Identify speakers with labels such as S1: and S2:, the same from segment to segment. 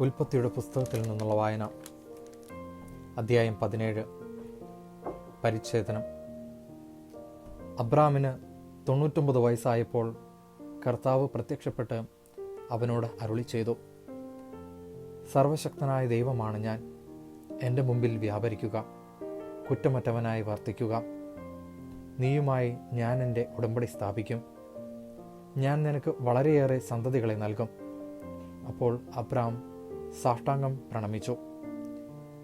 S1: ഉൽപ്പത്തിയുടെ പുസ്തകത്തിൽ നിന്നുള്ള വായന. അധ്യായം 17. പരിച്ഛേദനം. അബ്രാമിന് 99 വയസ്സായപ്പോൾ കർത്താവ് പ്രത്യക്ഷപ്പെട്ട് അവനോട് അരുളി ചെയ്തു, സർവശക്തനായ ദൈവമാണ് ഞാൻ. എൻ്റെ മുമ്പിൽ വ്യാപരിക്കുക, കുറ്റമറ്റവനായി വർത്തിക്കുക. നീയുമായി ഞാൻ എൻ്റെ ഉടമ്പടി സ്ഥാപിക്കും. ഞാൻ നിനക്ക് വളരെയേറെ സന്തതികളെ നൽകും. അപ്പോൾ അബ്രാം സാഷ്ടാംഗം പ്രണമിച്ചു.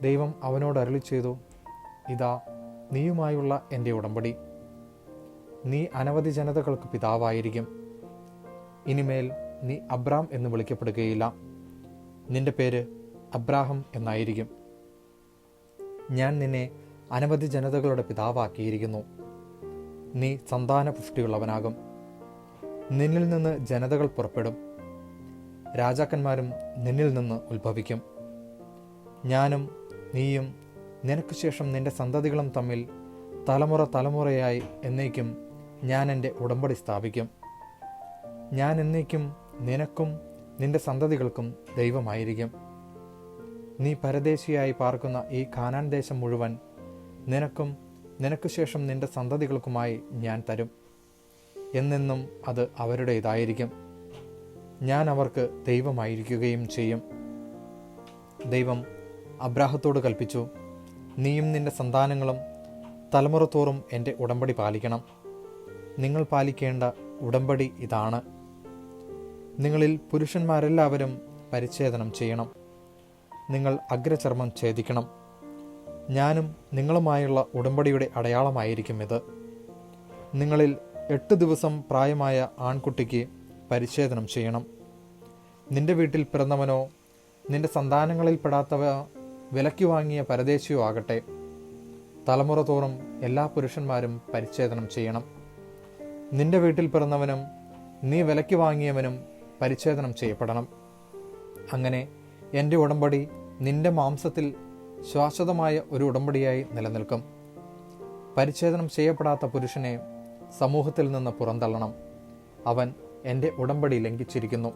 S1: ദൈവം അവനോട് അരുളി ചെയ്തു, ഇതാ നീയുമായുള്ള എൻ്റെ ഉടമ്പടി. നീ അനവധി ജനതകൾക്ക് പിതാവായിരിക്കും. ഇനിമേൽ നീ അബ്രാം എന്ന് വിളിക്കപ്പെടുകയില്ല, നിന്റെ പേര് അബ്രാഹം എന്നായിരിക്കും. ഞാൻ നിന്നെ അനവധി ജനതകളുടെ പിതാവാക്കിയിരിക്കുന്നു. നീ സന്താനപുഷ്ടിയുള്ളവനാകും. നിന്നിൽ നിന്ന് ജനതകൾ പുറപ്പെടും, രാജാക്കന്മാരും നിന്നിൽ നിന്ന് ഉത്ഭവിക്കും. ഞാനും നീയും നിനക്ക് ശേഷം നിന്റെ സന്തതികളും തമ്മിൽ തലമുറ തലമുറയായി എന്നേക്കും ഞാൻ എൻ്റെ ഉടമ്പടി സ്ഥാപിക്കും. ഞാൻ എന്നേക്കും നിനക്കും നിന്റെ സന്തതികൾക്കും ദൈവമായിരിക്കും. നീ പരദേശിയായി പാർക്കുന്ന ഈ കാനാൻ ദേശം മുഴുവൻ നിനക്കും നിനക്ക് ശേഷം നിന്റെ സന്തതികൾക്കുമായി ഞാൻ തരും. എന്നെന്നും അത് അവരുടേതായിരിക്കും. ഞാൻ അവർക്ക് ദൈവമായിരിക്കുകയും ചെയ്യും. ദൈവം അബ്രാഹത്തോട് കൽപ്പിച്ചു, നീയും നിന്റെ സന്താനങ്ങളും തലമുറ തോറും എൻ്റെ ഉടമ്പടി പാലിക്കണം. നിങ്ങൾ പാലിക്കേണ്ട ഉടമ്പടി ഇതാണ്. നിങ്ങളിൽ പുരുഷന്മാരെല്ലാവരും പരിച്ഛേദനം ചെയ്യണം. നിങ്ങൾ അഗ്രചർമ്മം ഛേദിക്കണം. ഞാനും നിങ്ങളുമായുള്ള ഉടമ്പടിയുടെ അടയാളമായിരിക്കും ഇത്. നിങ്ങളിൽ 8 ദിവസം പ്രായമായ ആൺകുട്ടിക്ക് പരിച്ഛേദനം ചെയ്യണം. നിന്റെ വീട്ടിൽ പിറന്നവനോ നിന്റെ സന്താനങ്ങളിൽപ്പെടാത്തവ വിലയ്ക്ക് വാങ്ങിയ പരദേശിയോ ആകട്ടെ, തലമുറ തോറും എല്ലാ പുരുഷന്മാരും പരിച്ഛേദനം ചെയ്യണം. നിന്റെ വീട്ടിൽ പിറന്നവനും നീ വിലയ്ക്ക് വാങ്ങിയവനും പരിച്ഛേദനം ചെയ്യപ്പെടണം. അങ്ങനെ എൻ്റെ ഉടമ്പടി നിന്റെ മാംസത്തിൽ ശാശ്വതമായ ഒരു ഉടമ്പടിയായി നിലനിൽക്കും. പരിച്ഛേദനം ചെയ്യപ്പെടാത്ത പുരുഷനെ സമൂഹത്തിൽ നിന്ന് പുറന്തള്ളണം. അവൻ എൻ്റെ ഉടമ്പടി ലംഘിച്ചിരിക്കുന്നു.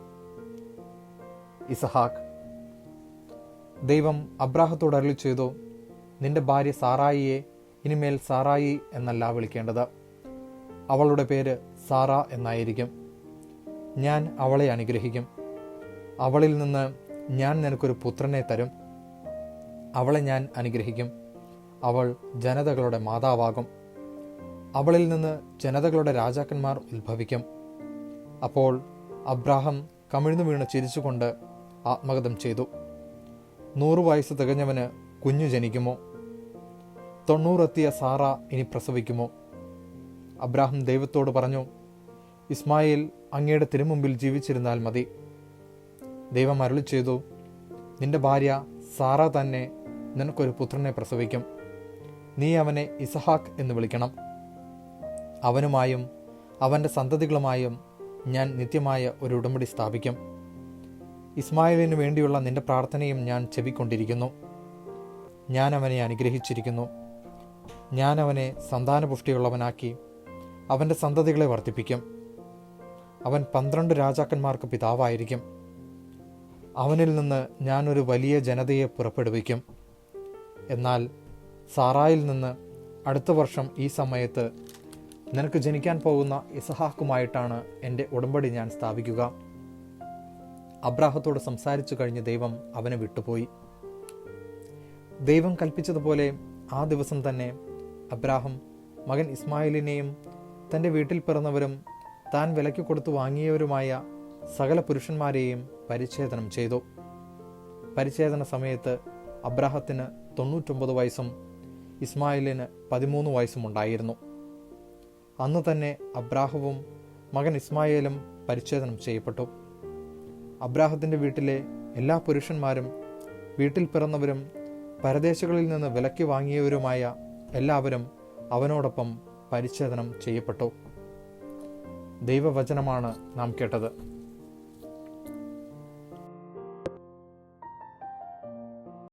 S1: ഇസഹാക്ക്. ദൈവം അബ്രാഹത്തോട് അരുളി ചെയ്തു, നിന്റെ ഭാര്യ സാറായിയെ ഇനിമേൽ സാറായി എന്നല്ല വിളിക്കേണ്ടത്, അവളുടെ പേര് സാറ എന്നായിരിക്കും. ഞാൻ അവളെ അനുഗ്രഹിക്കും. അവളിൽ നിന്ന് ഞാൻ നിനക്കൊരു പുത്രനെ തരും. അവളെ ഞാൻ അനുഗ്രഹിക്കും. അവൾ ജനതകളുടെ മാതാവാകും. അവളിൽ നിന്ന് ജനതകളുടെ രാജാക്കന്മാർ ഉത്ഭവിക്കും. അപ്പോൾ അബ്രാഹം കമിഴ്ന്നു വീണ് ചിരിച്ചുകൊണ്ട് ആത്മഗതം ചെയ്തു. 100 വയസ്സ് തികഞ്ഞവന് കുഞ്ഞു ജനിക്കുമോ? 90 എത്തിയ സാറ ഇനി പ്രസവിക്കുമോ? അബ്രാഹം ദൈവത്തോട് പറഞ്ഞു, ഇസ്മായേൽ അങ്ങയുടെ തിരുമുമ്പിൽ ജീവിച്ചിരുന്നാൽ മതി. ദൈവം അരുളി ചെയ്തു, നിന്റെ ഭാര്യ സാറ തന്നെ നിനക്കൊരു പുത്രനെ പ്രസവിക്കും. നീ അവനെ ഇസഹാക്ക് എന്ന് വിളിക്കണം. അവനുമായും അവൻ്റെ സന്തതികളുമായും ഞാൻ നിത്യമായ ഒരു ഉടമ്പടി സ്ഥാപിക്കും. ഇസ്മായേലിന് വേണ്ടിയുള്ള നിന്റെ പ്രാർത്ഥനയും ഞാൻ ചെവിക്കൊണ്ടിരിക്കുന്നു. ഞാൻ അവനെ അനുഗ്രഹിച്ചിരിക്കുന്നു. ഞാൻ അവനെ സന്താനപുഷ്ടിയുള്ളവനാക്കി അവൻ്റെ സന്തതികളെ വർദ്ധിപ്പിക്കും. അവൻ 12 രാജാക്കന്മാർക്ക് പിതാവായിരിക്കും. അവനിൽ നിന്ന് ഞാനൊരു വലിയ ജനതയെ പുറപ്പെടുവിക്കും. എന്നാൽ സാറായിൽ നിന്ന് അടുത്ത വർഷം ഈ സമയത്ത് നിനക്ക് ജനിക്കാൻ പോകുന്ന ഇസഹാക്കുമായിട്ടാണ് എൻ്റെ ഉടമ്പടി ഞാൻ സ്ഥാപിക്കുക. അബ്രാഹത്തോട് സംസാരിച്ചു കഴിഞ്ഞ് ദൈവം അവനെ വിട്ടുപോയി. ദൈവം കൽപ്പിച്ചതുപോലെ ആ ദിവസം തന്നെ അബ്രാഹം മകൻ ഇസ്മായിലിനെയും തൻ്റെ വീട്ടിൽ പിറന്നവരും താൻ വിലയ്ക്ക് കൊടുത്തു വാങ്ങിയവരുമായ സകല പുരുഷന്മാരെയും പരിച്ഛേദനം ചെയ്തു. പരിച്ഛേദന സമയത്ത് അബ്രാഹത്തിന് 99 വയസ്സും ഇസ്മായിലിന് 13 വയസ്സും ഉണ്ടായിരുന്നു. അന്ന് തന്നെ അബ്രാഹവും മകൻ ഇസ്മായേലും പരിച്ഛേദനം ചെയ്യപ്പെട്ടു. അബ്രാഹത്തിൻ്റെ വീട്ടിലെ എല്ലാ പുരുഷന്മാരും വീട്ടിൽ പിറന്നവരും പരദേശകളിൽ നിന്ന് വിലയ്ക്ക് വാങ്ങിയവരുമായ എല്ലാവരും അവനോടൊപ്പം പരിച്ഛേദനം ചെയ്യപ്പെട്ടു. ദൈവവചനമാണ് നാം കേട്ടത്.